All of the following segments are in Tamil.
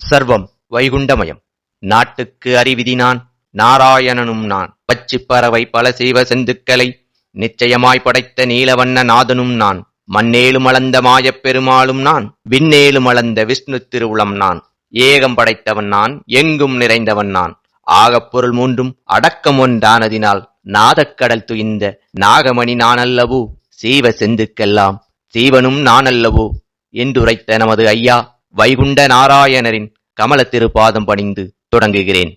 சர்வம் வைகுண்டமயம். நாட்டுக்கு அறிவிதி நான், நாராயணனும் நான். பச்சிப் பறவை பல செய்வ செந்துக்களை நிச்சயமாய் படைத்த நீலவண்ண நாதனும் நான். மண்ணேலும் அளந்த மாயப் பெருமாளும் நான், விண்ணேலும் அளந்த விஷ்ணு திருவுளம் நான். ஏகம் படைத்தவன் நான், எங்கும் நிறைந்தவன் நான். ஆகப் பொருள் மூன்றும் அடக்கம் ஒன்றானதினால் நாதக்கடல் துயிந்த நாகமணி நானல்லவோ. சீவ செந்துக்கெல்லாம் சீவனும் நானல்லவோ என்றுரைத்த நமது ஐயா வைகுண்ட நாராயணரின் கமல திருப்பாதம் பணிந்து தொடங்குகிறேன்.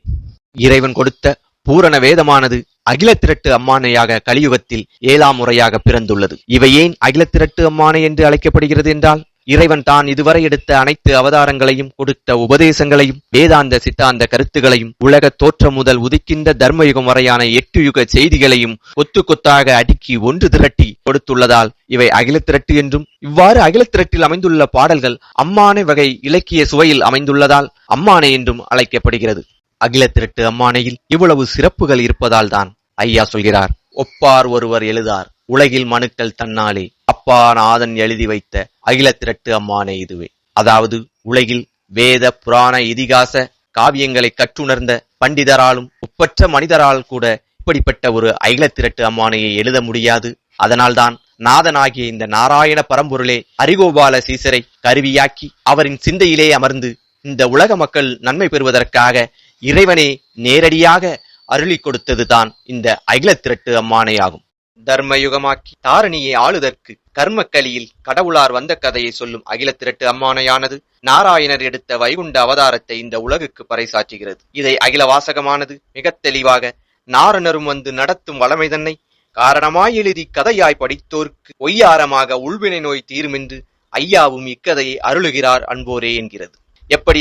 இறைவன் கொடுத்த பூரண வேதமானது அகில திரட்டு அம்மானையாக கலியுகத்தில் 7ஆம் முறையாக பிறந்துள்ளது. இவை ஏன் அகில திரட்டு அம்மானை என்று அழைக்கப்படுகிறது என்றால், இறைவன் தான் இதுவரை எடுத்த அனைத்து அவதாரங்களையும், கொடுத்த உபதேசங்களையும், வேதாந்த சித்தாந்த கருத்துகளையும், உலக தோற்றம் முதல் உதிக்கின்ற தர்மயுகம் வரையான 8 யுக செய்திகளையும் கொத்து கொத்தாக அடுக்கி ஒன்று திரட்டி கொடுத்துள்ளதால் இவை அகில திரட்டு என்றும், இவ்வாறு அகில திரட்டில் அமைந்துள்ள பாடல்கள் அம்மானை வகை இலக்கிய சுவையில் அமைந்துள்ளதால் அம்மானை என்றும் அழைக்கப்படுகிறது. அகில திரட்டு அம்மானையில் இவ்வளவு சிறப்புகள் இருப்பதால் தான் ஐயா சொல்கிறார், ஒப்பார் ஒருவர் எழுதார் உலகில் மனுக்கள் தன்னாலே, அப்பா நாதன் எழுதி வைத்த அகில திரட்டு அம்மானை இதுவே. அதாவது உலகில் வேத புராண இதிகாச காவியங்களை கற்றுணர்ந்த பண்டிதராலும் ஒப்பற்ற மனிதரால் கூட இப்படிப்பட்ட ஒரு அகில திரட்டு அம்மானையை எழுத முடியாது. அதனால்தான் நாதனாகிய இந்த நாராயண பரம்பொருளே அரிகோபால சீசரை கருவியாக்கி அவரின் சிந்தையிலே அமர்ந்து இந்த உலக மக்கள் நன்மை பெறுவதற்காக இறைவனே நேரடியாக அருளி கொடுத்ததுதான் இந்த அகில திரட்டு அம்மானை ஆகும். தர்மயுகமாக்கி தாரணியை ஆளுதற்கு கர்மக்கலியில் கடவுளார் வந்த கதையை சொல்லும் அகில திரட்டு அம்மானையானது நாராயணர் எடுத்த வைகுண்ட அவதாரத்தை இந்த உலகுக்கு பறைசாற்றுகிறது. இதை அகில வாசகமானது மிக தெளிவாக நாரணரும் வந்து நடத்தும் வளமை தன்னை காரணமாய் எழுதி கதையாய் படித்தோர்க்கு ஒய்யாரமாக உள்வினை நோய் தீருமென்று ஐயாவும் இக்கதையை அருளுகிறார் அன்போரே என்கிறது. எப்படி